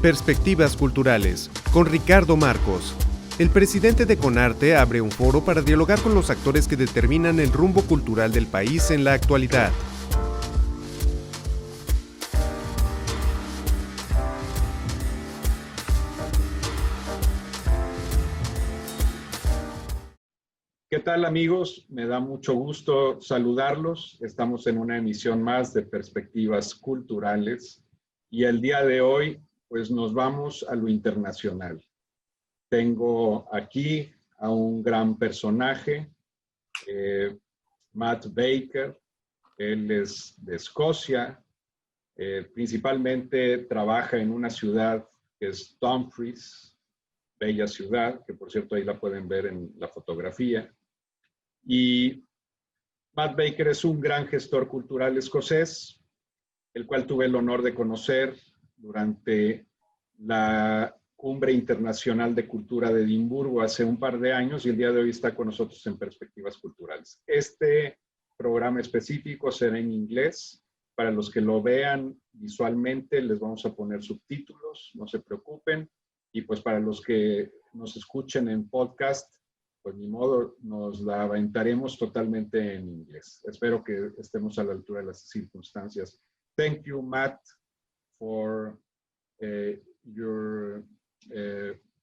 Perspectivas Culturales, con Ricardo Marcos. El presidente de Conarte abre un foro para dialogar con los actores que determinan el rumbo cultural del país en la actualidad. ¿Qué tal, amigos? Me da mucho gusto saludarlos. Estamos en una emisión más de Perspectivas Culturales y el día de hoy pues nos vamos a lo internacional. Tengo aquí a un gran personaje, Matt Baker. Él es de Escocia, principalmente trabaja en una ciudad que es Dumfries, bella ciudad, que por cierto ahí la pueden ver en la fotografía. Y Matt Baker es un gran gestor cultural escocés, el cual tuve el honor de conocer durante la Cumbre Internacional de Cultura de Edimburgo hace un par de años y el día de hoy está con nosotros en Perspectivas Culturales. Este programa específico será en inglés. Para los que lo vean visualmente les vamos a poner subtítulos, no se preocupen. Y pues para los que nos escuchen en podcast, pues ni modo, nos la aventaremos totalmente en inglés. Espero que estemos a la altura de las circunstancias. Thank you, Matt, for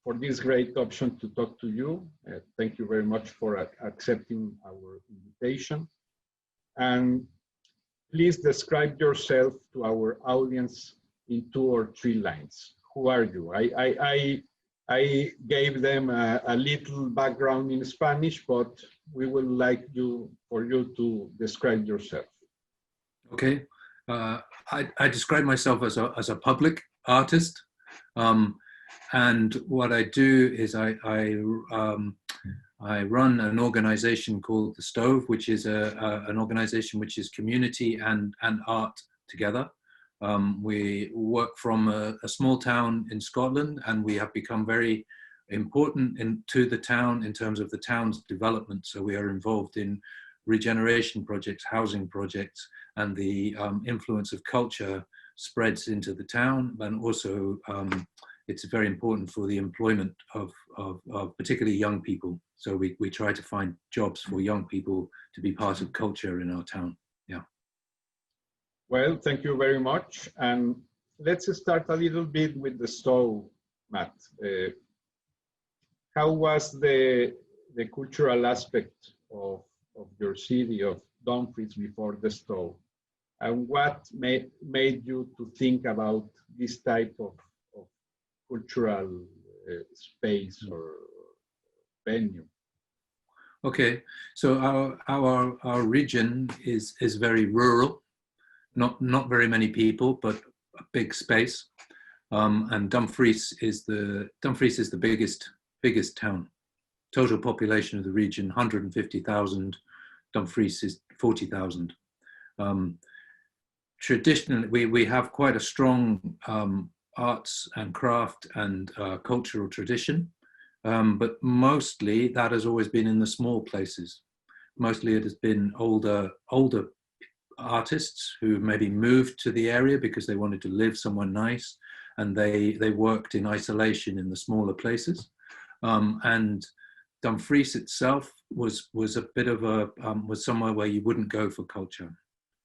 for this great option to talk to you. Thank you very much for accepting our invitation. And please describe yourself to our audience in 2 or 3 lines. Who are you? I gave them a little background in Spanish, but we would like for you to describe yourself. Okay, I describe myself as a public artist, and what I do is I run an organization called The Stove, which is an organization which is community and art together. We work from a small town in Scotland, and we have become very important to the town in terms of the town's development. So we are involved in regeneration projects, housing projects, and the influence of culture spreads into the town. And also it's very important for the employment of particularly young people. So we try to find jobs for young people to be part of culture in our town. Yeah. Well, thank you very much. And let's start a little bit with the stove, Matt. How was the cultural aspect of your city, of Dumfries, before the stove? And what made you to think about this type of cultural space or venue? Okay, so our region is very rural. Not very many people, but a big space. And Dumfries is the biggest town. Total population of the region, 150,000. Dumfries is 40,000. Traditionally, we have quite a strong arts and craft and cultural tradition, but mostly that has always been in the small places. Mostly it has been older artists who maybe moved to the area because they wanted to live somewhere nice, and they worked in isolation in the smaller places. And Dumfries itself was a bit of was somewhere where you wouldn't go for culture.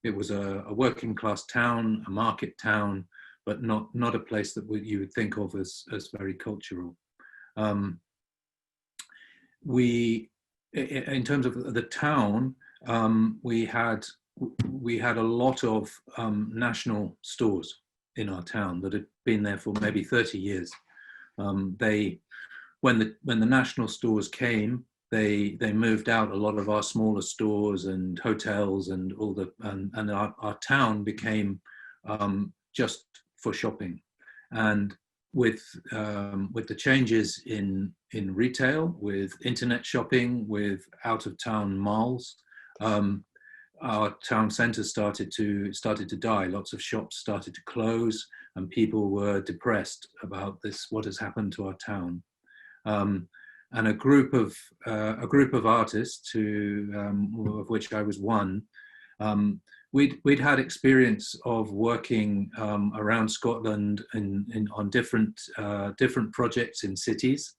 It was a working class town, a market town, but not a place that you would think of as very cultural. In terms of the town, we had a lot of national stores in our town that had been there for maybe 30 years. When the national stores came, they moved out a lot of our smaller stores and hotels and and our town became just for shopping. And with the changes in retail, with internet shopping, with out of town malls, our town centre started to die. Lots of shops started to close, and people were depressed about this, what has happened to our town. And a group of artists, of which I was one, we'd had experience of working around Scotland on different projects in cities,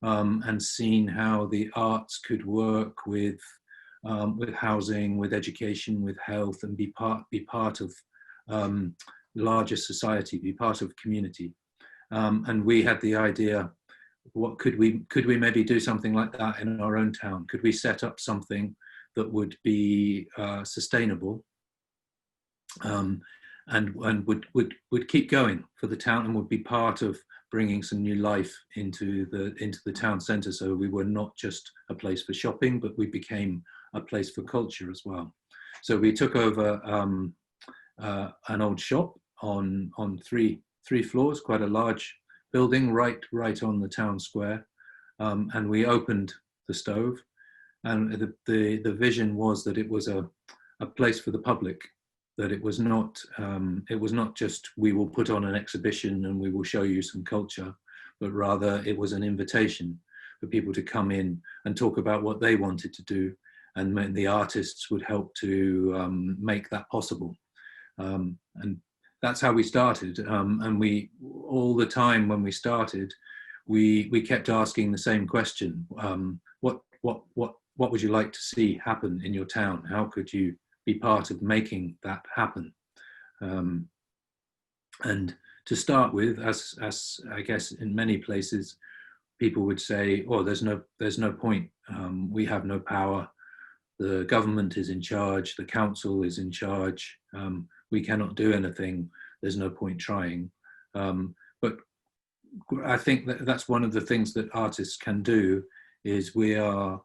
and seen how the arts could work with housing, with education, with health, and be part of larger society, be part of community. And we had the idea, what could we maybe do something like that in our own town? Could we set up something that would be sustainable, and would keep going for the town, and would be part of bringing some new life into the town centre? So we were not just a place for shopping, but we became a place for culture as well. So we took over an old shop on three floors, quite a large building right on the town square, and we opened the Stove. And the vision was that it was a place for the public, that it was not just we will put on an exhibition and we will show you some culture, but rather it was an invitation for people to come in and talk about what they wanted to do, and the artists would help to make that possible. And that's how we started. And we, all the time when we started, we kept asking the same question: what would you like to see happen in your town? How could you be part of making that happen? And to start with, as I guess in many places, people would say, "Oh, there's no point. We have no power. The government is in charge. The council is in charge. We cannot do anything. There's no point trying." But I think that's one of the things that artists can do. Is we are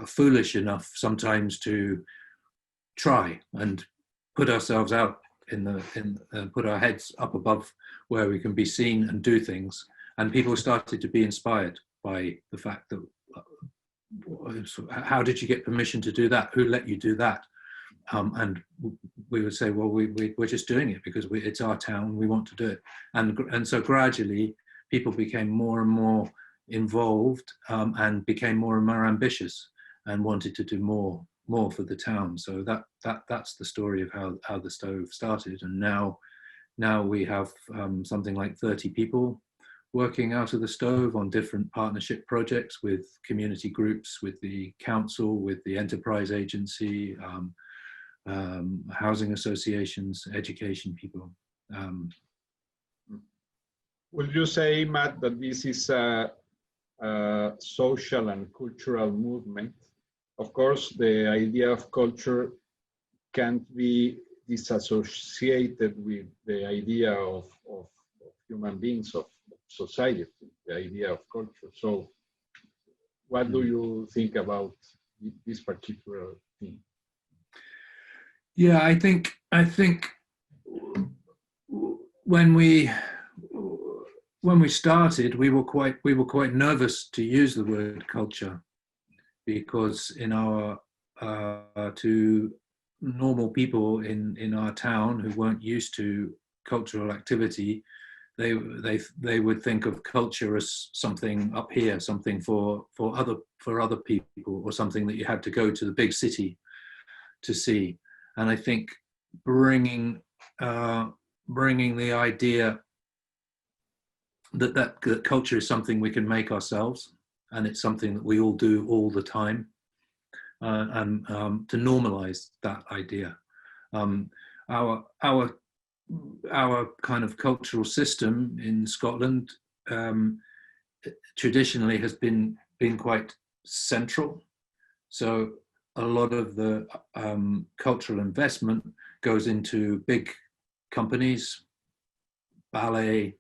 foolish enough sometimes to try and put ourselves out put our heads up above where we can be seen and do things. And people started to be inspired by the fact that, how did you get permission to do that? Who let you do that? And we would say, well, we're just doing it because it's our town, we want to do it. And so gradually people became more and more involved, and became more and more ambitious and wanted to do more for the town. So that's the story of how the Stove started. And now we have something like 30 people working out of the Stove on different partnership projects with community groups, with the council, with the enterprise agency, housing associations, education people. Would you say, Matt, that this is a social and cultural movement? Of course, the idea of culture can't be disassociated with the idea of human beings, of society, the idea of culture. So what do you think about this particular thing? Yeah, I think when we started, we were quite nervous to use the word culture, because in our to normal people in our town who weren't used to cultural activity, they would think of culture as something up here, something for other people, or something that you had to go to the big city to see. And I think bringing the idea that culture is something we can make ourselves, and it's something that we all do all the time, and to normalize that idea. Our kind of cultural system in Scotland traditionally has been quite central. So a lot of the cultural investment goes into big companies, ballet,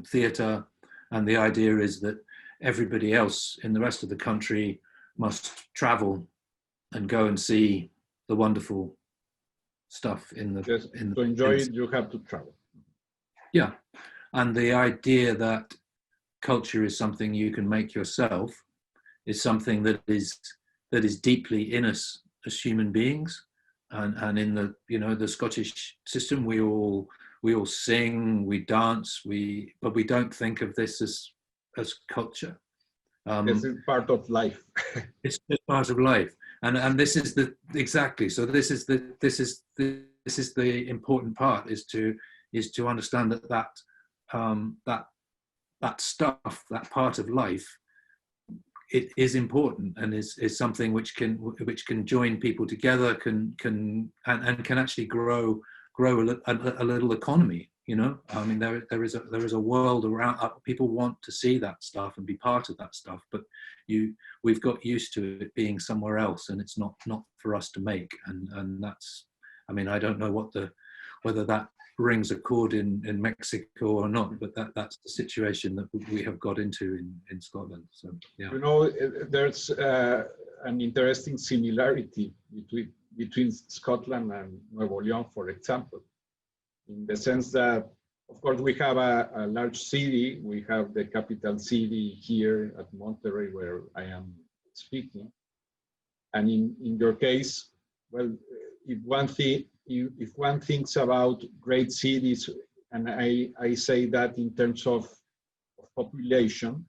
theatre, and the idea is that everybody else in the rest of the country must travel and go and see the wonderful stuff in the... Yes, to enjoy it, you have to travel. Yeah, and the idea that culture is something you can make yourself is something that is deeply in us as human beings, and in the Scottish system, we all sing, we dance, but we don't think of this as culture. It's part of life. It's part of life, and this is the exactly. So this is the important part, is to understand that stuff, that part of life, it is important, and is something which can join people together, can actually grow a little economy. I mean, there is a world around. People want to see that stuff and be part of that stuff, but we've got used to it being somewhere else, and it's not for us to make. And that's, I mean, I don't know whether that rings a chord in Mexico or not, but that's the situation that we have got into in Scotland. So yeah. There's an interesting similarity between Scotland and Nuevo León, for example, in the sense that, of course, we have a large city. We have the capital city here at Monterrey, where I am speaking. And in your case, well, if one thinks about great cities, and I say that in terms of population,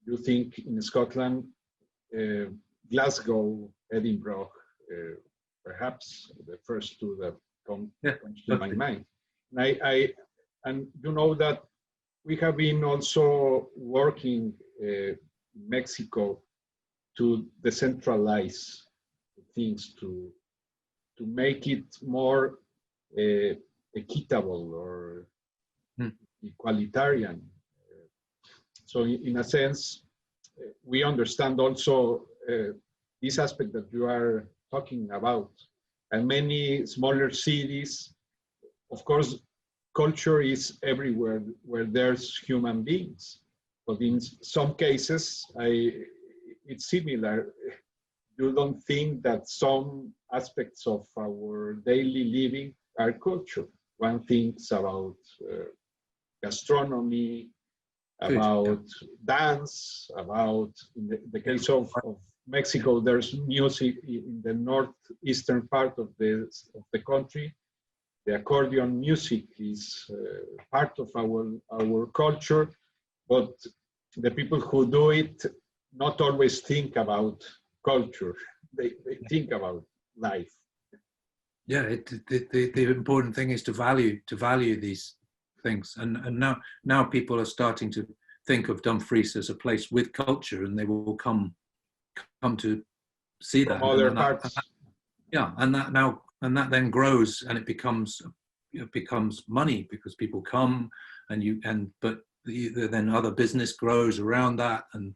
you think in Scotland, Glasgow, Edinburgh, perhaps the first two that come to my mind. And you know that we have been also working in Mexico to decentralize things, to make it more equitable or equalitarian. So in a sense, we understand also this aspect that you are talking about. And many smaller cities, of course, culture is everywhere where there's human beings. But in some cases, it's similar. You don't think that some aspects of our daily living are culture. One thinks about gastronomy, about dance, about, in the case of Mexico, there's music in the northeastern part of the country. The accordion music is part of our culture, but the people who do it not always think about culture. They think about life. Yeah, the important thing is to value these things, and now people are starting to think of Dumfries as a place with culture, and they will come to see that. From other parts. And that then grows, and it becomes money, because people come, but then other business grows around that, and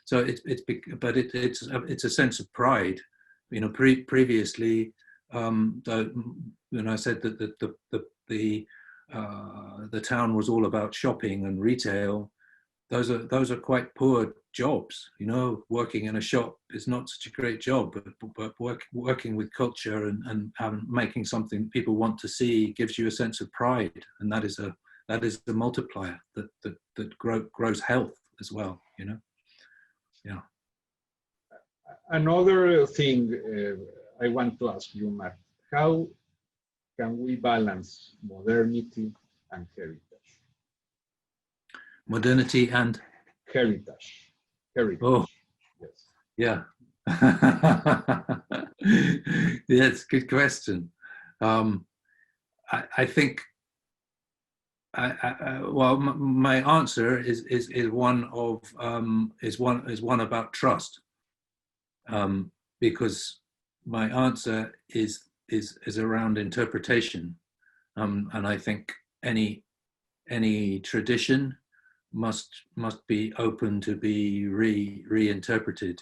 so it's a sense of pride. Previously, when I said that the town was all about shopping and retail, those are quite poor jobs. Working in a shop is not such a great job, but working with culture and making something people want to see gives you a sense of pride, and that is the multiplier that grows health as well. Yeah. Another thing I want to ask you, Mark, how can we balance modernity and heritage? Modernity and heritage. Oh, yes. Yeah. Yes, good question. I think. Well, my answer is one about trust, because my answer is around interpretation, and I think any tradition must be open to be reinterpreted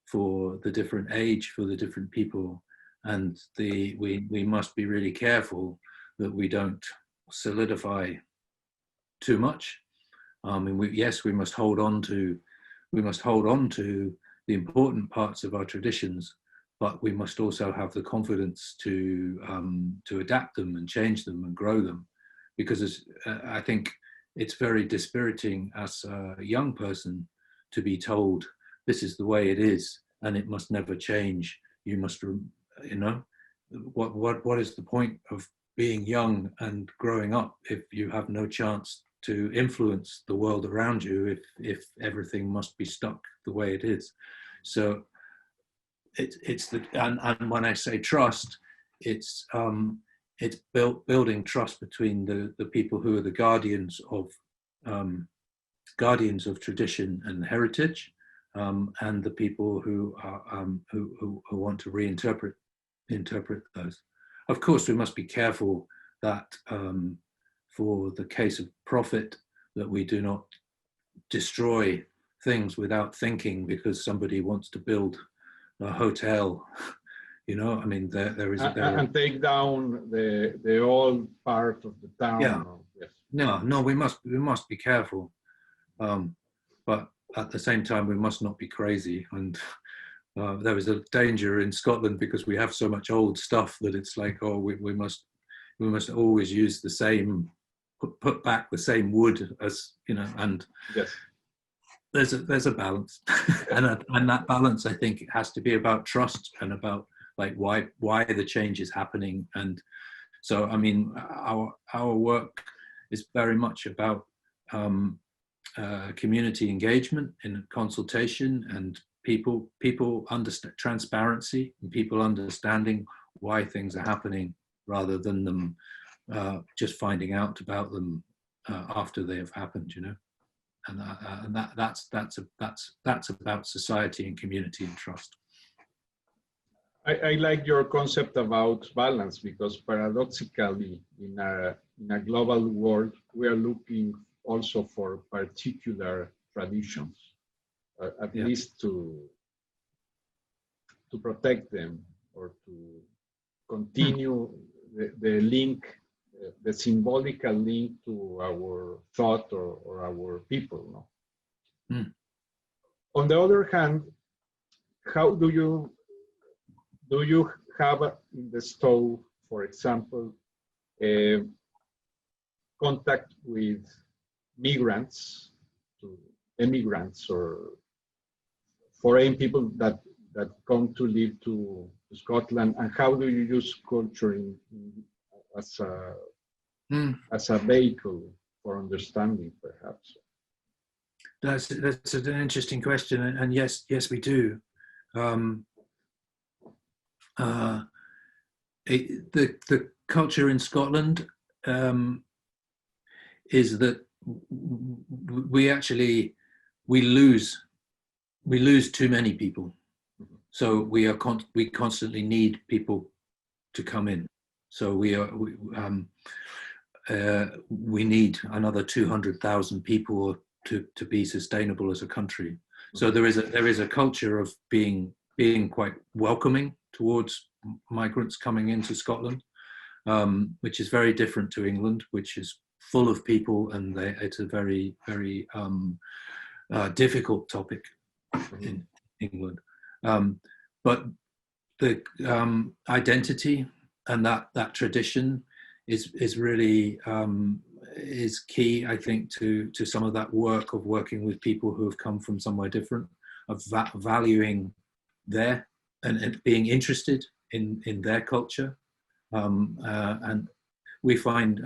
for the different age, for the different people, and we must be really careful that we don't solidify too much. Yes, we must hold on to the important parts of our traditions, but we must also have the confidence to adapt them and change them and grow them, because I think it's very dispiriting as a young person to be told this is the way it is and it must never change. You must, what is the point of being young and growing up if you have no chance to influence the world around you, if everything must be stuck the way it is? So it's the and when I say trust, it's building trust between the people who are the guardians of tradition and heritage, and the people who are who want to interpret those. Of course, we must be careful that for the case of profit, that we do not destroy things without thinking because somebody wants to build a hotel. You know, I mean, there is and take down the old part of the town. Yeah. Yes. No, we must be careful, but at the same time we must not be crazy. And there is a danger in Scotland because we have so much old stuff that it's like, oh, we must always use the same, put back the same wood as, you know. And yes, there's a balance, and that balance, I think, has to be about trust and about like why the change is happening. And so, I mean, our work is very much about community engagement in consultation, and people understand transparency, and people understanding why things are happening rather than them just finding out about them after they have happened, you know. And that's about society and community and trust. I like your concept about balance, because paradoxically, in a global world, we are looking also for particular traditions, at least to protect them, or to continue the link, the symbolical link to our thought or our people. No? On the other hand, how do you have in the stove, for example, contact with migrants, immigrants, or foreign people that come to live to Scotland, and how do you use culture as a vehicle for understanding, perhaps? That's an interesting question, and yes, we do. The culture in Scotland is that we lose too many people, so we constantly need people to come in. So we need another 200,000 people to be sustainable as a country. So there is a culture of being quite welcoming towards migrants coming into Scotland, which is very different to England, which is full of people, and it's a very, very difficult topic in England. But the identity and that tradition is really is key, I think, to some of that work of working with people who have come from somewhere different, of valuing their and being interested in their culture. And we find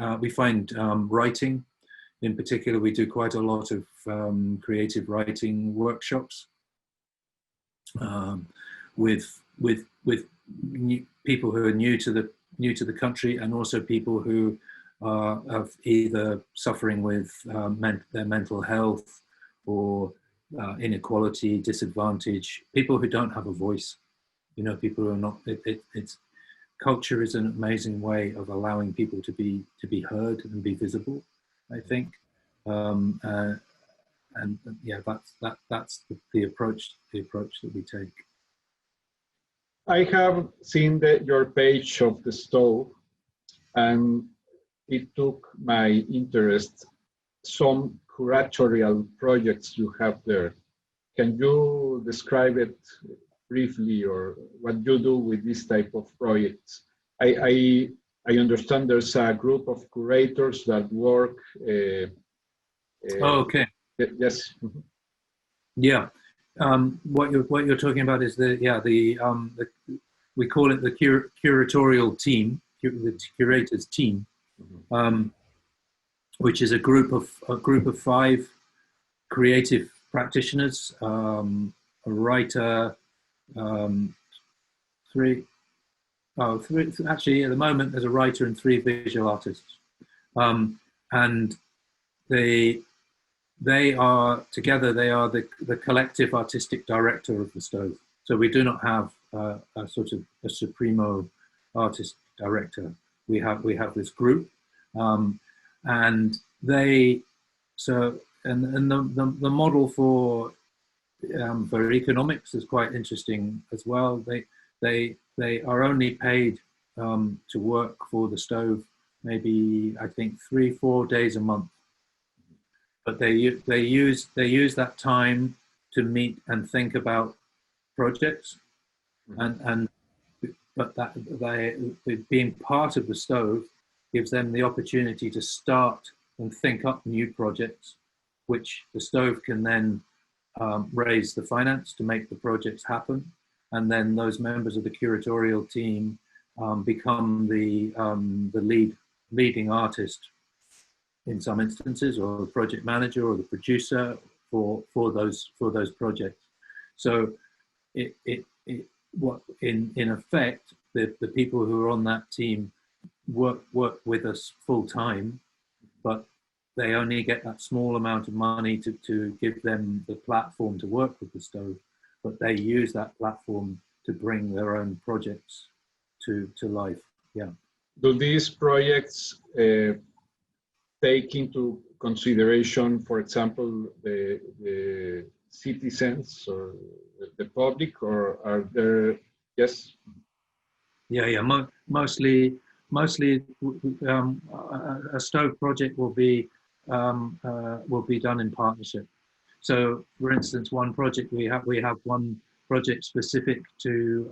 writing, in particular, we do quite a lot of creative writing workshops with people who are new to the country, and also people who are either suffering with their mental health or inequality, disadvantage, people who don't have a voice. You know, people who are not. It's culture is an amazing way of allowing people to be heard and be visible, I think. And yeah, that's the approach that we take. I have seen your page of the stove, and it took my interest. Some curatorial projects you have there. Can you describe it briefly, or what you do with this type of projects? I understand there's a group of curators that work. Okay. Yes. Yeah. What you're talking about is we call it the curatorial team, the curators team, which is a group of 5 creative practitioners, a writer, three, oh, three, actually at the moment there's a writer and three visual artists. And they are together, they are the collective artistic director of the Stove. So we do not have a sort of a supremo artist director. We have this group, and they, so, and the model for economics is quite interesting as well. They are only paid to work for the Stove maybe, I think, 3-4 days a month, but they use that time to meet and think about projects, but that being part of the Stove gives them the opportunity to start and think up new projects, which the Stove can then raise the finance to make the projects happen, and then those members of the curatorial team become the leading artist in some instances, or the project manager or the producer for those projects. So what in effect the people who are on that team work with us full time, but they only get that small amount of money to give them the platform to work with the Stove, but they use that platform to bring their own projects to life. Yeah. Do these projects take into consideration, for example, the citizens or the public, or are there? Yes. Yeah. Mostly, a Stove project will be done in partnership. So, for instance, one project we have one project specific to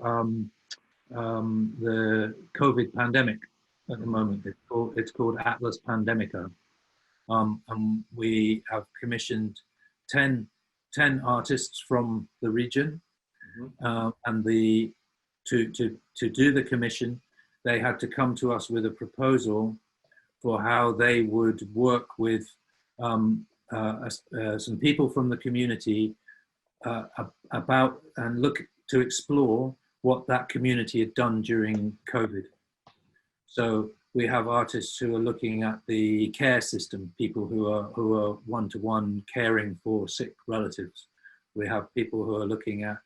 the COVID pandemic at the moment. It's called Atlas Pandemica, and we have commissioned 10 artists from the region, and to do the commission, they had to come to us with a proposal for how they would work with some people from the community about and look to explore what that community had done during COVID. So we have artists who are looking at the care system, people who are one-to-one caring for sick relatives. We have people who are looking at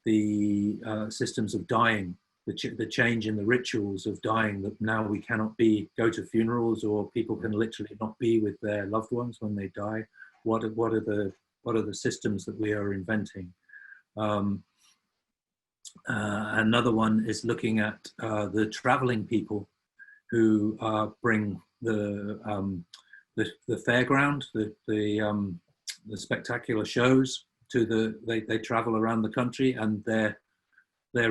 the systems of dying, the change in the rituals of dying, that now we cannot go to funerals, or people can literally not be with their loved ones when they die. What are the systems that we are inventing? Another one is looking at the traveling people who bring the fairground, the spectacular shows to they travel around the country, and their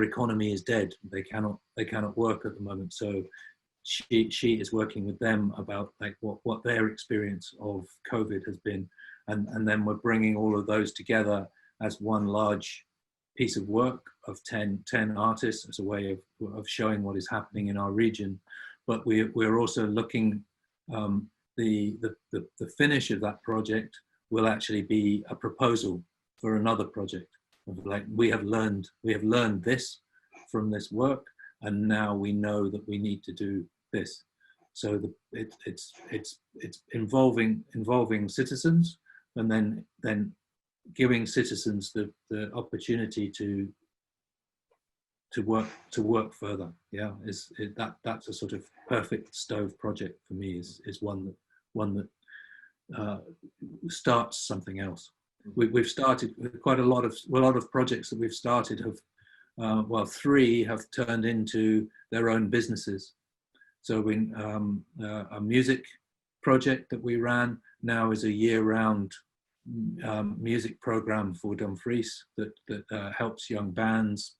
economy is dead. They cannot work at the moment. So she is working with them about like what their experience of COVID has been, and then we're bringing all of those together as one large piece of work of 10 artists as a way of showing what is happening in our region. But we're also looking, the finish of that project will actually be a proposal for another project. Like we have learned this from this work, and now we know that we need to do this. So it's involving citizens, and then giving citizens the opportunity to work further. Yeah, that's a sort of perfect Stove project for me. Is one that starts something else. We've started quite a lot of projects that we've started have 3 have turned into their own businesses. So a music project that we ran now is a year-round music program for Dumfries that helps young bands,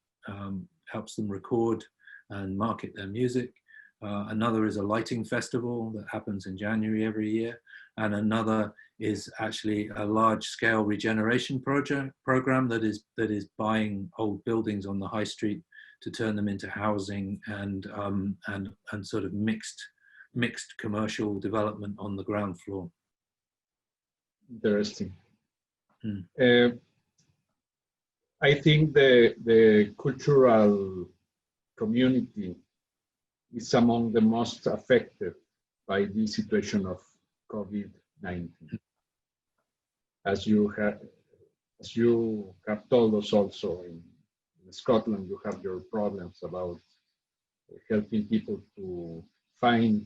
helps them record and market their music. Another is a lighting festival that happens in January every year, and another is actually a large-scale regeneration program that is buying old buildings on the high street to turn them into housing and sort of mixed commercial development on the ground floor. Interesting. I think the cultural community is among the most affected by the situation of COVID-19. As you have told us also, in Scotland, you have your problems about helping people to find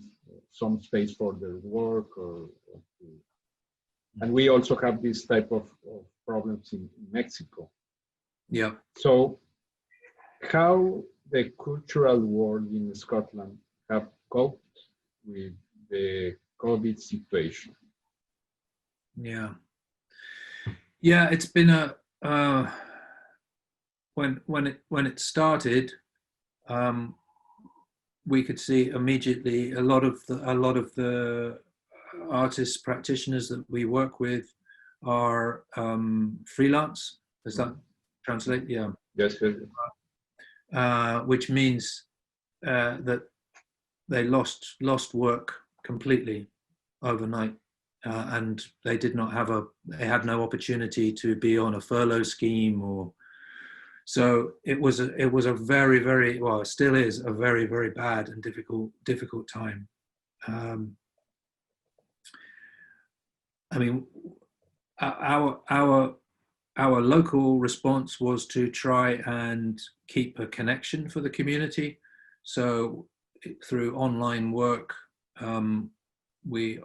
some space for their work, and we also have this type of problems in Mexico. Yeah. So how the cultural world in Scotland have coped with the COVID situation? Yeah. Yeah, it's been when it started, we could see immediately a lot of the artists, practitioners that we work with are freelance. Does that translate? Yeah. Yes. Which means that they lost work completely overnight, and they did not have they had no opportunity to be on a furlough scheme, or so it was a very, very, well, it still is a very, very bad and difficult time. I mean, our local response was to try and keep a connection for the community. So through online work, we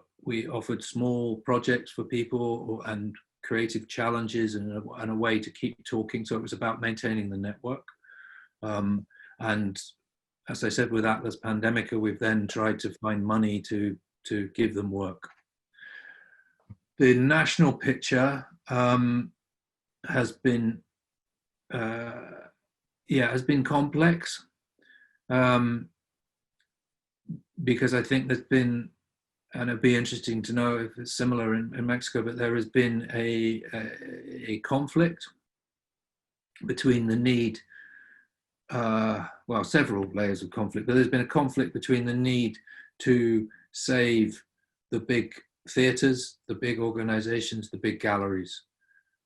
offered small projects for people and creative challenges and a way to keep talking. So it was about maintaining the network. And as I said, with Atlas Pandemica, we've then tried to find money to give them work. The national picture has been complex, because I think there's been, and it'd be interesting to know if it's similar in Mexico, but there has been a conflict between the need, well, several layers of conflict, but there's been a conflict between the need to save the big theatres, the big organizations, the big galleries,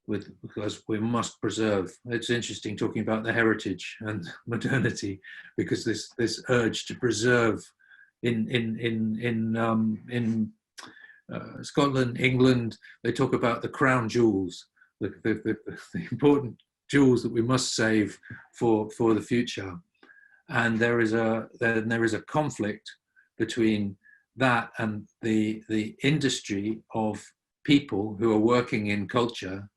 because we must preserve. It's interesting talking about the heritage and modernity, because this urge to preserve in Scotland, England, they talk about the crown jewels, the important jewels that we must save for the future. And there is a conflict between that and the industry of people who are working in culture,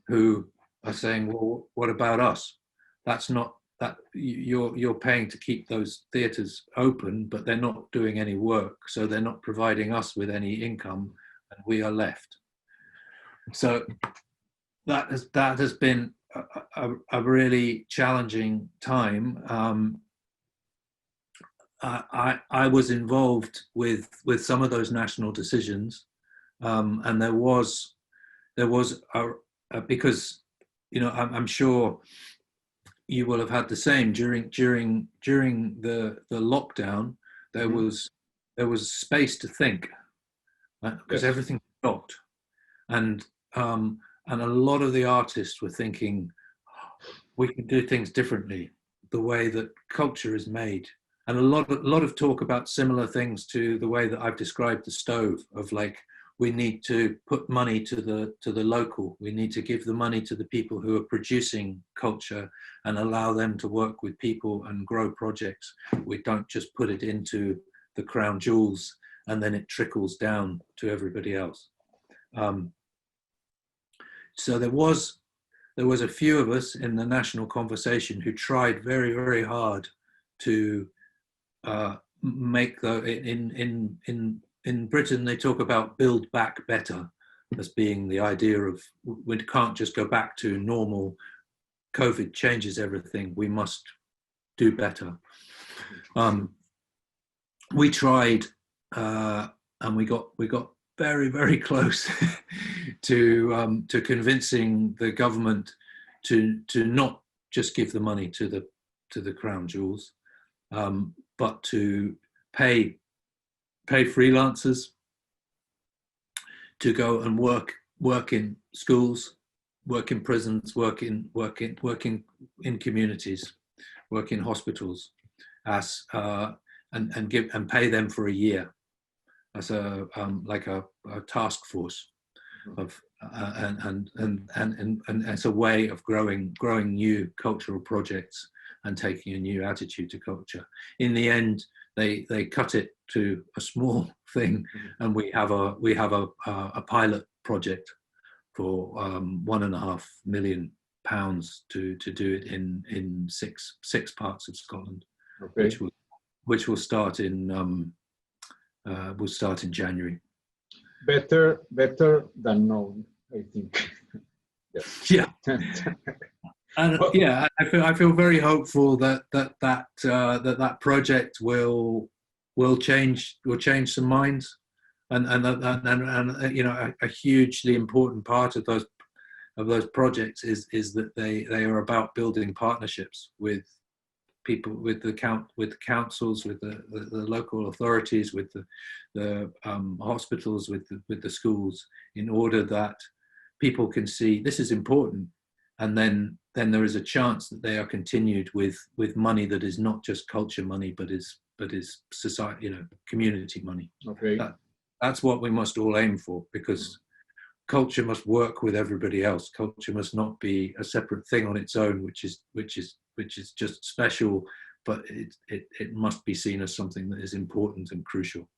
who are saying, well, what about us? That's not, that you're paying to keep those theatres open, but they're not doing any work, so they're not providing us with any income, and we are left. So that has been a really challenging time. I was involved with some of those national decisions, and there was because, you know, I'm sure you will have had the same during the lockdown. There was space to think, because everything stopped, and a lot of the artists were thinking, we can do things differently, the way that culture is made, and a lot of talk about similar things to the way that I've described the stove, of like, we need to put money to the local. We need to give the money to the people who are producing culture and allow them to work with people and grow projects. We don't just put it into the crown jewels and then it trickles down to everybody else. So there was a few of us in the national conversation who tried very, very hard to make in Britain, they talk about build back better as being the idea of, we can't just go back to normal. COVID changes everything. We must do better. We tried, and we got very, very close to convincing the government to not just give the money to the crown jewels, but to pay freelancers to go and work in schools, work in prisons, work in communities, work in hospitals, as and pay them for a year as a like a task force of and it's a way of growing new cultural projects and taking a new attitude to culture. In the end, they cut it to a small thing, and we have a pilot project for £1.5 million to do it in six parts of Scotland, Okay. which will start in January. Better than known, I think. Yes. Yeah. And yeah, I feel very hopeful that project will change some minds, and you know, a hugely important part of those projects is that they are about building partnerships with people, with the councils, with the local authorities, with the hospitals, with the schools, in order that people can see this is important, and then there is a chance that they are continued with money that is not just culture money, but is society, you know, community money. Okay. That's what we must all aim for, because culture must work with everybody else. Culture must not be a separate thing on its own, which is just special, but it must be seen as something that is important and crucial.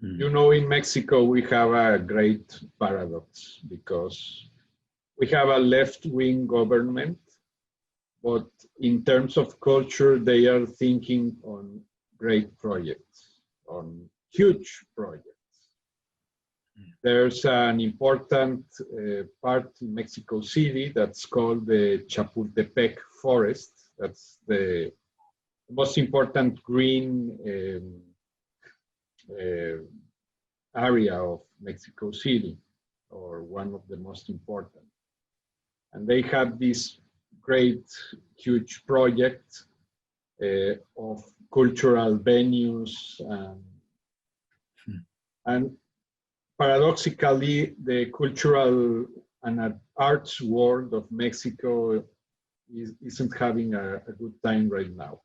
You know, in Mexico, we have a great paradox, because we have a left-wing government, but in terms of culture, they are thinking on great projects, on huge projects. There's an important part in Mexico City that's called the Chapultepec Forest. That's the most important green area of Mexico City, or one of the most important. And they have this great, huge project of cultural venues, and paradoxically, the cultural and arts world of Mexico isn't having a good time right now.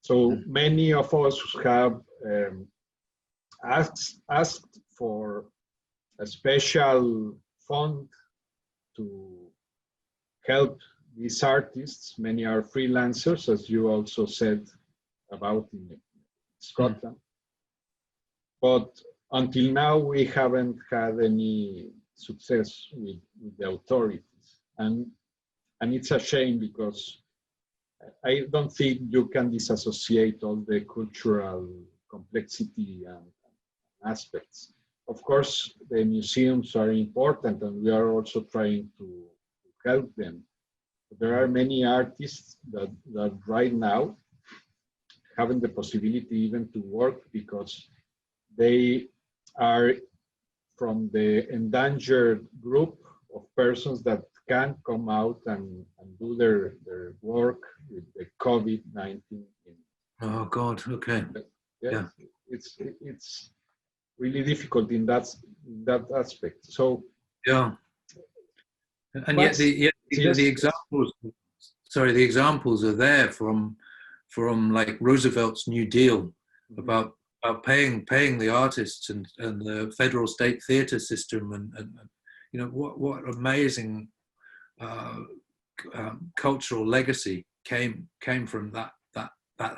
So many of us have asked for a special fund to help these artists. Many are freelancers, as you also said about in Scotland. But until now, we haven't had any success with the authorities. And it's a shame, because I don't think you can disassociate all the cultural complexity and aspects. Of course, the museums are important, and we are also trying to help them. But there are many artists that right now haven't the possibility even to work, because they are from the endangered group of persons that can't come out and do their work with the COVID-19. Oh God, okay. Yeah. It's really difficult in that aspect. So yeah, and yet the examples. Sorry, the examples are there from like Roosevelt's New Deal, about paying the artists and the federal state theatre system, and you know what amazing cultural legacy came from that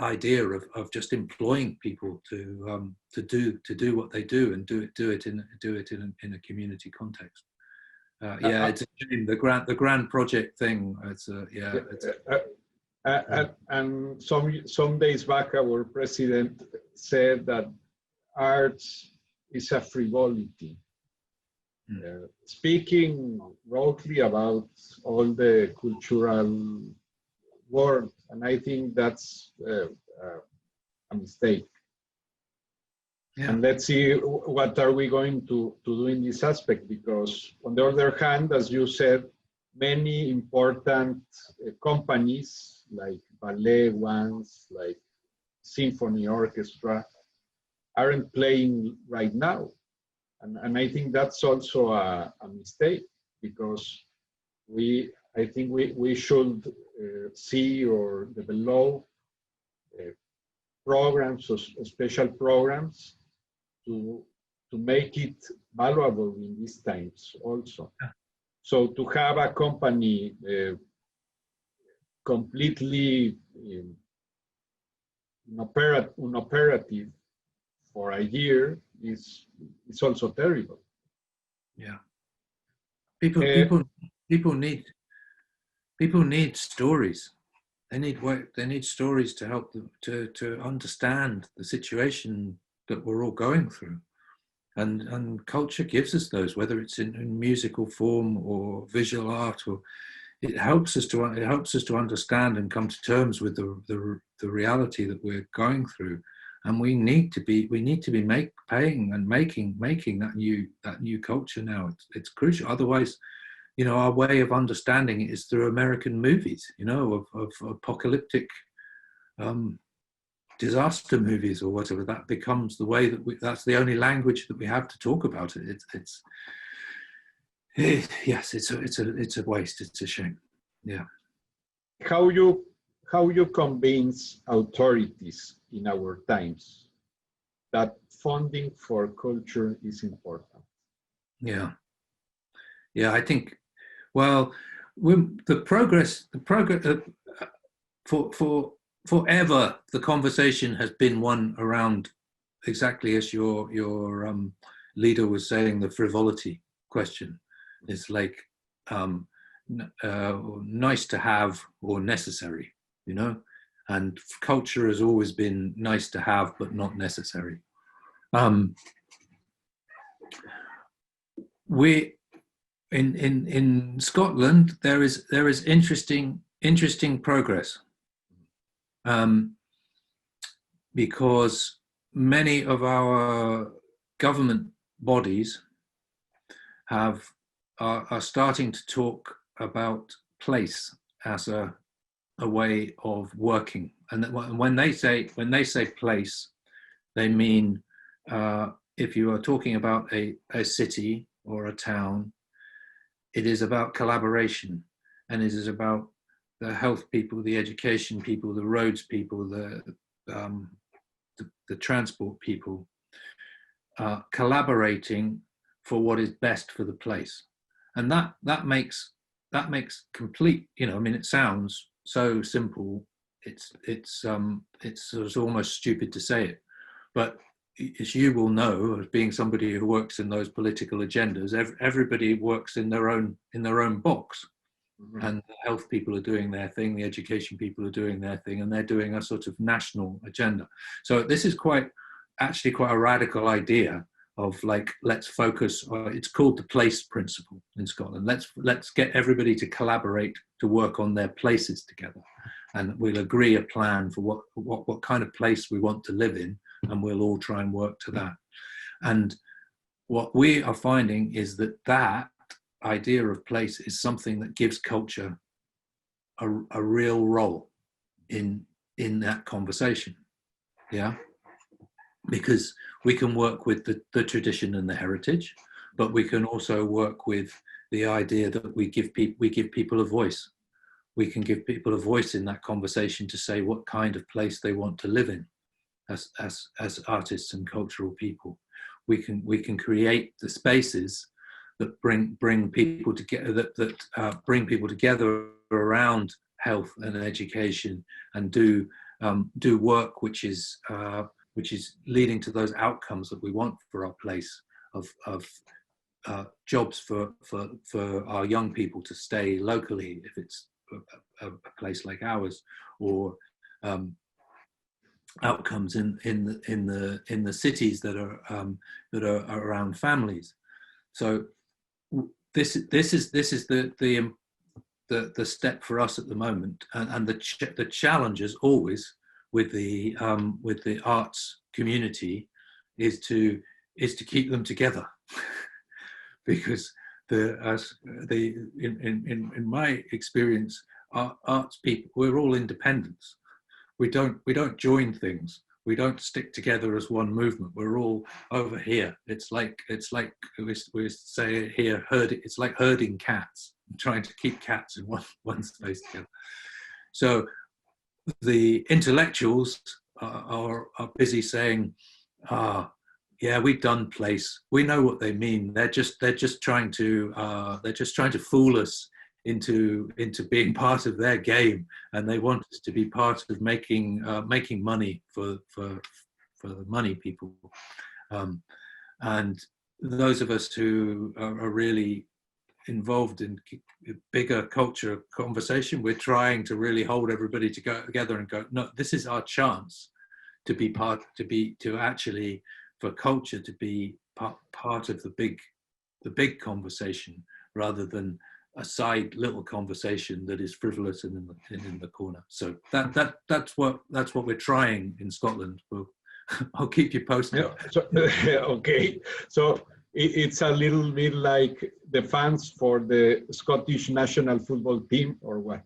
idea of just employing people to do what they do, and do it in a community context. It's a shame, the grand project thing. And some days back, our president said that arts is a frivolity. Speaking broadly about all the cultural world, and I think that's a mistake. Yeah. And let's see what are we going to do in this aspect, because on the other hand, as you said, many important companies like ballet ones, like symphony orchestra, aren't playing right now. And I think that's also a mistake, because I think we should see or develop programs or special programs to make it valuable in these times also. So to have a company completely unoperative for a year is also terrible. Yeah. People need stories. They need work. They need stories to help them to understand the situation that we're all going through, and culture gives us those, whether it's in musical form or visual art, or it helps us to understand and come to terms with the reality that we're going through, and we need to be making that new culture now. It's crucial. Otherwise, our way of understanding it is through American movies, of apocalyptic disaster movies or whatever. That becomes the way that's the only language that we have to talk about it. Yes, it's a waste. It's a shame. Yeah. How you convince authorities in our times that funding for culture is important? Yeah. I think, well, the progress for forever, the conversation has been one around, exactly as your leader was saying, the frivolity question. It's like nice to have or necessary, and culture has always been nice to have but not necessary. We in Scotland there is interesting progress, because many of our government bodies are starting to talk about place as a way of working, and when they say place, they mean if you are talking about a city or a town, it is about collaboration, and it is about the health people, the education people, the roads people, the transport people, collaborating for what is best for the place. And that makes complete, it sounds so simple, it's almost stupid to say it, but as you will know, as being somebody who works in those political agendas, everybody works in their own box. Mm-hmm. And the health people are doing their thing, the education people are doing their thing, and they're doing a sort of national agenda. So this is actually quite a radical idea of, like, let's focus on, it's called the place principle in Scotland. Let's get everybody to collaborate to work on their places together, and we'll agree a plan for what kind of place we want to live in, and we'll all try and work to that. And what we are finding is that idea of place is something that gives culture a real role in that conversation. Yeah, because we can work with the tradition and the heritage, but we can also work with the idea that we give people a voice. We can give people a voice in that conversation to say what kind of place they want to live in. As artists and cultural people, we can create the spaces that bring people together, that bring people together around health and education, and do work which is leading to those outcomes that we want for our place of jobs for our young people to stay locally, if it's a place like ours, or outcomes in the cities that are around families. So this is the step for us at the moment, and the challenge, as always, with the arts community is to keep them together, because in my experience, arts people, we're all independents. We don't join things. We don't stick together as one movement. We're all over here. It's like we say here, it's like herding cats. trying to keep cats in one space together. So the intellectuals are busy saying, yeah, we've done place. We know what they mean. They're just trying to fool us into being part of their game, and they want us to be part of making money for the money people. And those of us who are really involved in bigger culture conversation, we're trying to really hold everybody together and go, no, this is our chance to be actually for culture to be part of the big conversation, rather than a side little conversation that is frivolous and in the corner. So that's what we're trying in Scotland. I'll keep you posted. Yeah, so, okay, so it's a little bit like the fans for the Scottish national football team, or what?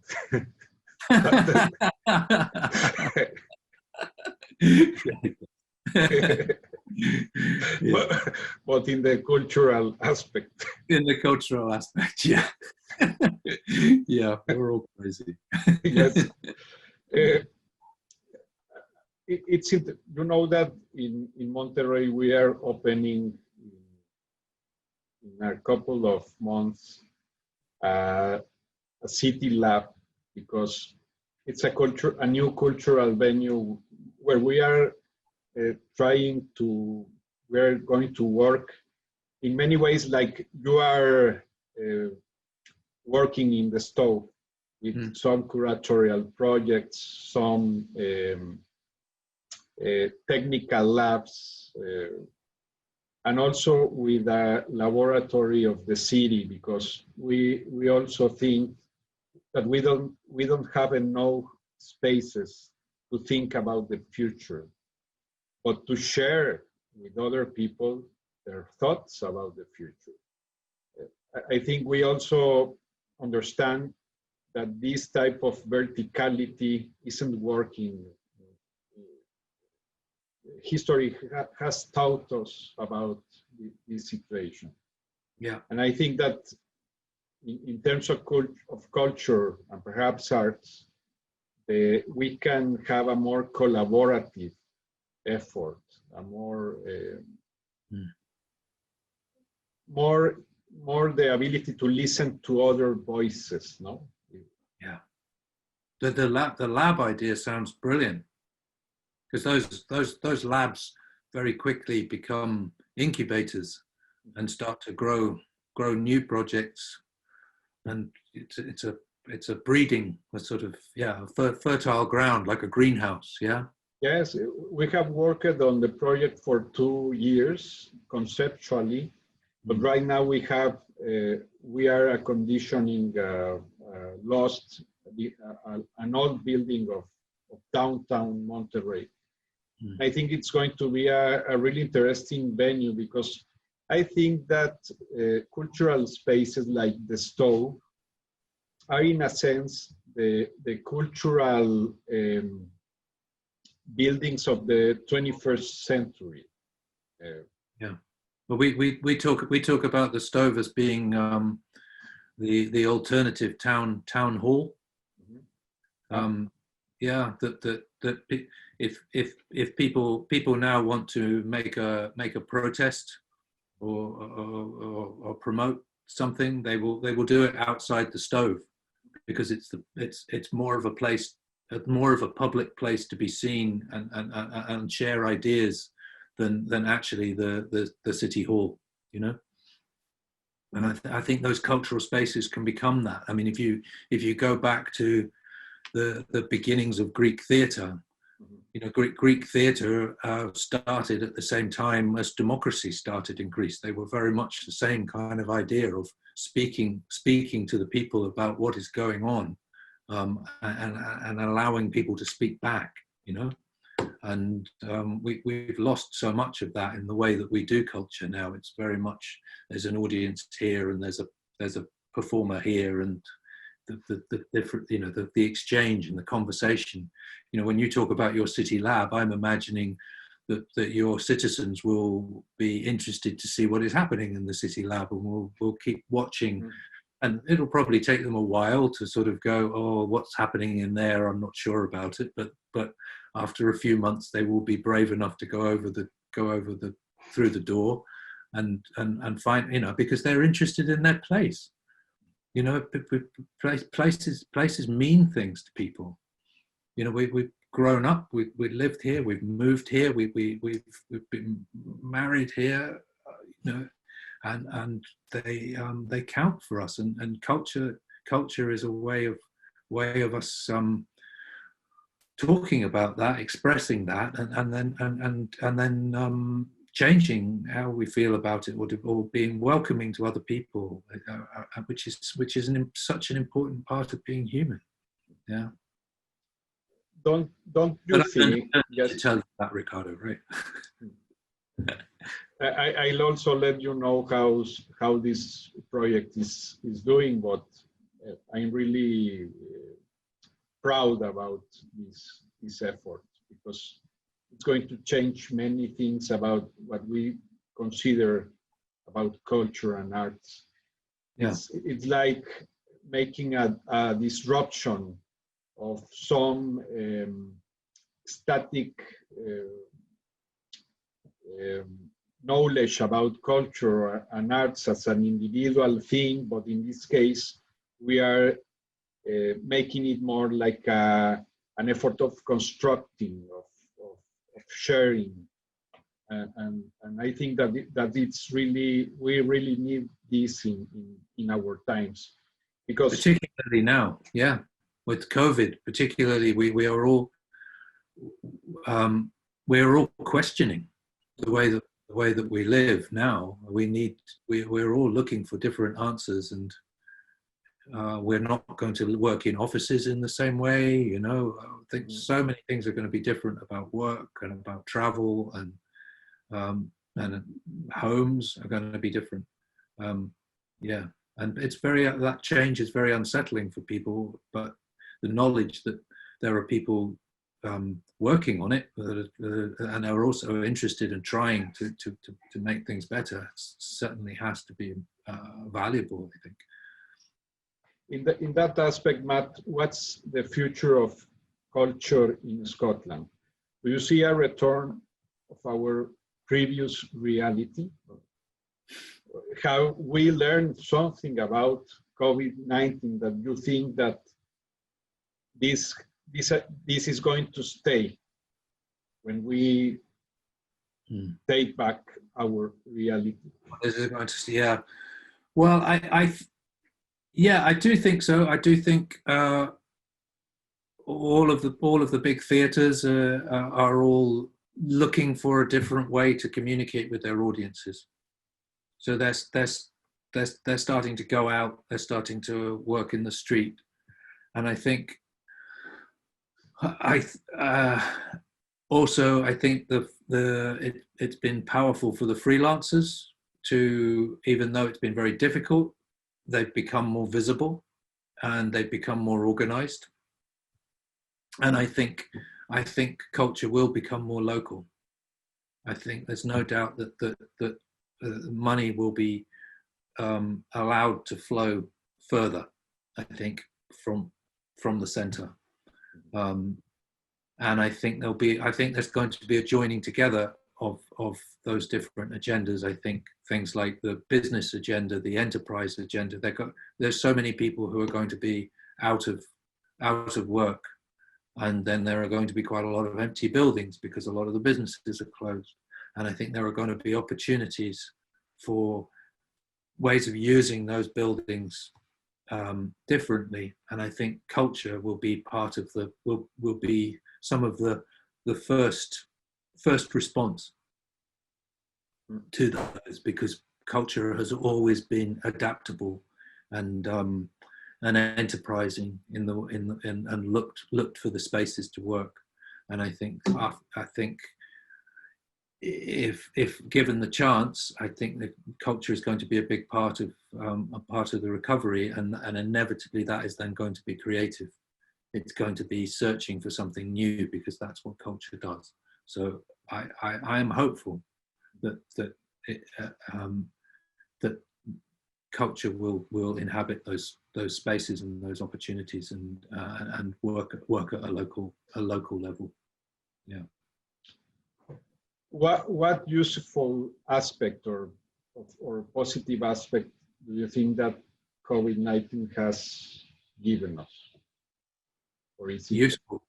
but in the cultural aspect. In the cultural aspect, yeah. Yeah, we're all crazy. Yes. It's you know that in Monterrey we are opening in a couple of months a city lab, because it's a new cultural venue where we're going to work in many ways like you are working in the stove, with some curatorial projects, some technical labs, and also with a laboratory of the city, because we also think that we don't have enough spaces to think about the future, but to share with other people their thoughts about the future. I think we also understand that this type of verticality isn't working. History has taught us about this situation. Yeah. And I think that in terms of culture and perhaps arts, we can have a more collaborative effort, a more the ability to listen to other voices, no? Yeah. The lab idea sounds brilliant, because those labs very quickly become incubators and start to grow new projects, and it's a breeding, a sort of fertile ground, like a greenhouse. Yeah. Yes, we have worked on the project for 2 years conceptually, but right now we are conditioning lost an old building of downtown Monterrey. I think it's going to be a really interesting venue, because I think that cultural spaces like the Stove are, in a sense, the cultural buildings of the 21st century. Yeah. Well, we talk about the Stove as being the alternative town hall. Yeah, that if people now want to make a protest or promote something, they will do it outside the Stove, because it's more of a place, more of a public place to be seen and share ideas than actually the city hall, you know. And I think those cultural spaces can become that. I mean, if you go back to the beginnings of Greek theatre, you know, Greek theatre started at the same time as democracy started in Greece. They were very much the same kind of idea of speaking to the people about what is going on, and allowing people to speak back, you know. And we've lost so much of that in the way that we do culture now. It's very much, there's an audience here and there's a performer here, and the different, you know, the exchange and the conversation. You know, when you talk about your city lab, I'm imagining that your citizens will be interested to see what is happening in the city lab, and we'll keep watching and it'll probably take them a while to sort of go, oh, what's happening in there? I'm not sure about it. But after a few months, they will be brave enough to go over through the door, and find, because they're interested in their place. Places mean things to people. We've grown up, we lived here, we've moved here, we've been married here, and they count for us, and culture is a way of us talking about that, expressing that, and then changing how we feel about it, or being welcoming to other people, which is such an important part of being human. Yeah. Don't you think? Yes. To tell you that, Ricardo, right? I'll also let you know how this project is doing, but I'm really proud about this effort, because it's going to change many things about what we consider about culture and arts. Yeah. It's like making a disruption of some static knowledge about culture and arts as an individual thing, but in this case, we are making it more like an effort of constructing, of sharing, and I think that it's really, we really need this in our times, because particularly now, yeah, with COVID, particularly, we are all questioning the way that we live now. We're all looking for different answers, and we're not going to work in offices in the same way. I think so many things are going to be different about work and about travel, and homes are going to be different. Yeah, and it's that change is very unsettling for people, but the knowledge that there are people working on it, and are also interested in trying to make things better, certainly has to be valuable, I think. In that aspect, Matt, what's the future of culture in Scotland? Do you see a return of our previous reality? How we learned something about COVID-19 that you think that this is going to stay when we take back our reality? This is going to, yeah. Well, I do think so. I do think all of the big theatres are all looking for a different way to communicate with their audiences. So they're starting to go out. They're starting to work in the street, and I think also I think it's been powerful for the freelancers to, even though it's been very difficult, they've become more visible and they've become more organized. And I think culture will become more local. I think there's no doubt that money will be allowed to flow further, I think, from the center. And I think there's going to be a joining together of those different agendas. I think things like the business agenda, the enterprise agenda, there's so many people who are going to be out of work, and then there are going to be quite a lot of empty buildings because a lot of the businesses are closed. And I think there are going to be opportunities for ways of using those buildings differently. And I think culture will be part of will be some of the first response to those, because culture has always been adaptable and enterprising and looked for the spaces to work. And I think if given the chance, I think that culture is going to be a big part of the recovery, and inevitably that is then going to be creative. It's going to be searching for something new, because that's what culture does. So I am hopeful that culture will inhabit those spaces and those opportunities and work at a local level. Yeah. What useful aspect or positive aspect do you think that COVID-19 has given us? Or is it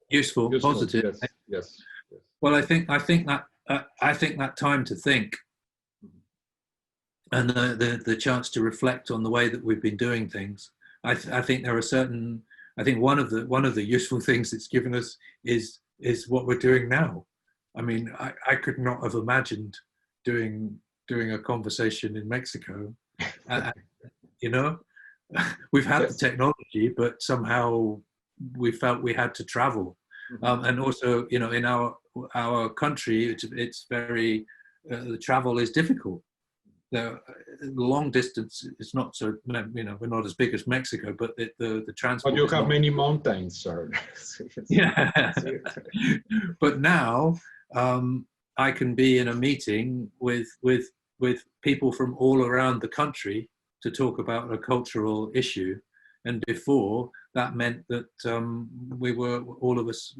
useful, positive? Yes. Well, I think that time to think and the chance to reflect on the way that we've been doing things. I think there are certain. I think one of the useful things it's given us is what we're doing now. I mean, I could not have imagined doing a conversation in Mexico. You know, we've had the technology, but somehow we felt we had to travel. And also, you know, in our country, it's very the travel is difficult. The long distance is not so, you know, we're not as big as Mexico, but the transport. But you have many mountains, sir. Yeah. But now I can be in a meeting with people from all around the country to talk about a cultural issue. And before, that meant that we were all of us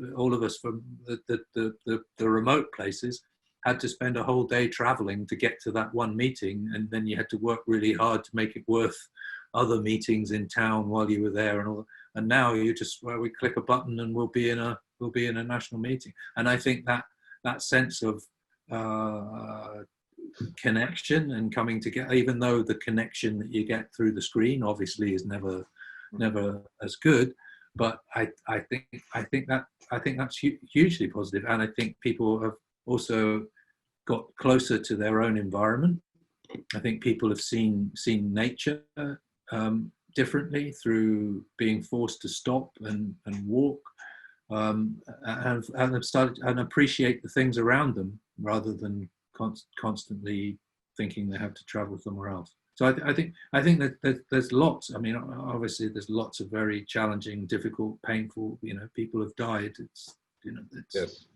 from the remote places had to spend a whole day traveling to get to that one meeting, and then you had to work really hard to make it worth other meetings in town while you were there and all. And now you just we click a button and we'll be in a national meeting. And I think that sense of connection and coming together, even though the connection that you get through the screen obviously is never as good, but I think that's hugely positive, and I think people have also got closer to their own environment. I think people have seen nature differently through being forced to stop and walk, and have started and appreciate the things around them rather than constantly thinking they have to travel somewhere else. So I think that there's lots. I mean, obviously there's lots of very challenging, difficult, painful. You know, people have died. It's yes.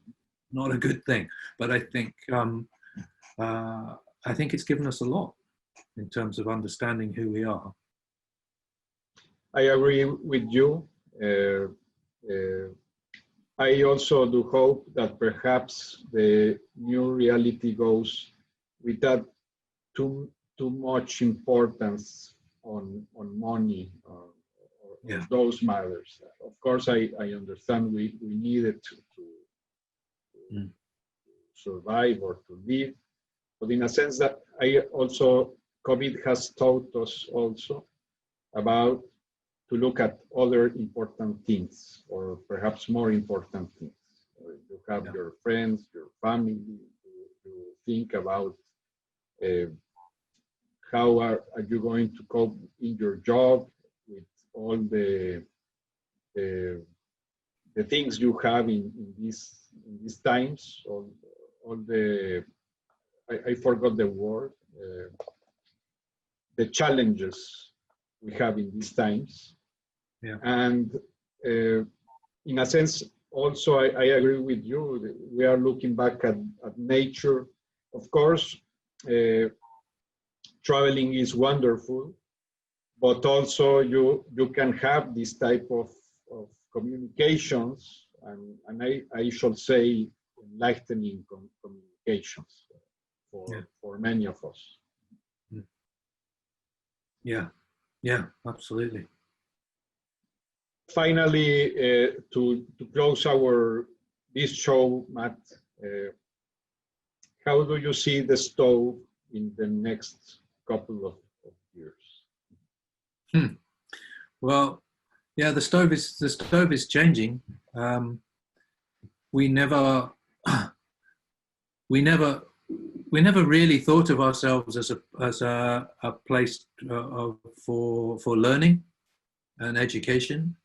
Not a good thing. But I think it's given us a lot in terms of understanding who we are. I agree with you. I also do hope that perhaps the new reality goes without too much importance on money or those matters. Of course, I understand we needed to survive or to live, but in a sense that COVID has taught us also about to look at other important things, or perhaps more important things. You have your friends, your family, you think about how are you going to cope in your job with all the things you have in these times, all the I forgot the word, the challenges we have in these times. Yeah. And in a sense, also, I agree with you. We are looking back at nature. Of course, traveling is wonderful, but also you can have this type of communications, and I should say enlightening communications for many of us. Yeah, absolutely. Finally, to close this show, Matt, how do you see the stove in the next couple of years? Well, yeah, the stove is changing. We never really thought of ourselves as a place for learning and education.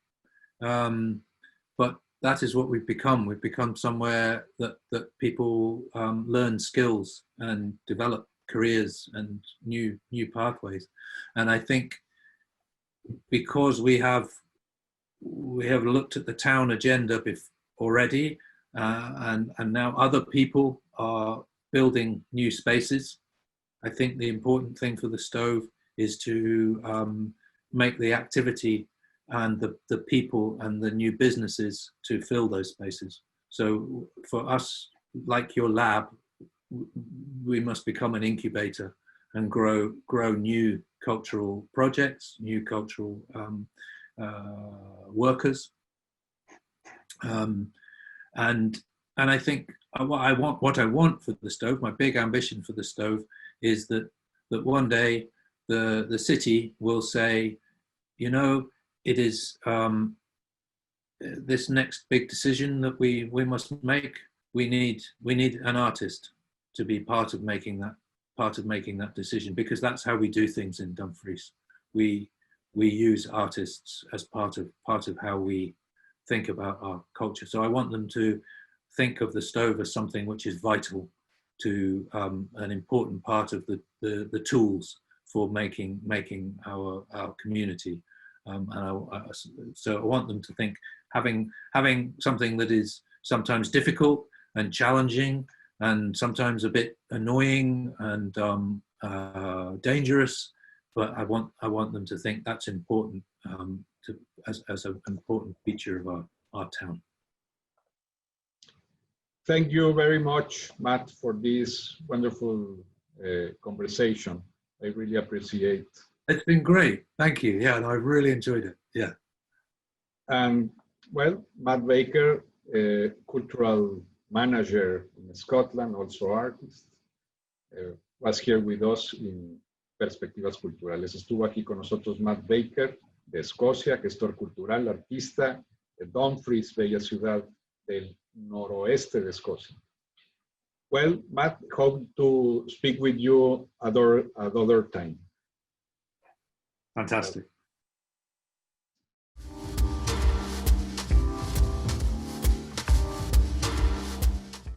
But that is what we've become. We've become somewhere that people learn skills and develop careers and new pathways. And I think because we have looked at the town agenda already, and now other people are building new spaces. I think the important thing for the stove is to make the activity and the people and the new businesses to fill those spaces. So for us, like your lab, we must become an incubator and grow new cultural projects, new cultural workers, and I think what I want for the Stove, my big ambition for the Stove, is that one day the city will say, you know, it is this next big decision that we must make. We need an artist to be part of making that decision, because that's how we do things in Dumfries. We use artists as part of how we think about our culture. So I want them to think of the Stove as something which is vital to an important part of the tools for making our community. So I want them to think having something that is sometimes difficult and challenging and sometimes a bit annoying and dangerous, but I want them to think that's important as an important feature of our town. Thank you very much, Matt, for this wonderful conversation. I really appreciate. It's been great. Thank you. Yeah, and I really enjoyed it. Yeah. And well, Matt Baker, cultural manager in Scotland, also artist, was here with us in Perspectivas Culturales. Estuvo aquí con nosotros Matt Baker, de Escocia, gestor cultural, artista de Dumfries, bella ciudad del noroeste de Escocia. Well, Matt, hope to speak with you at other time. Fantastic.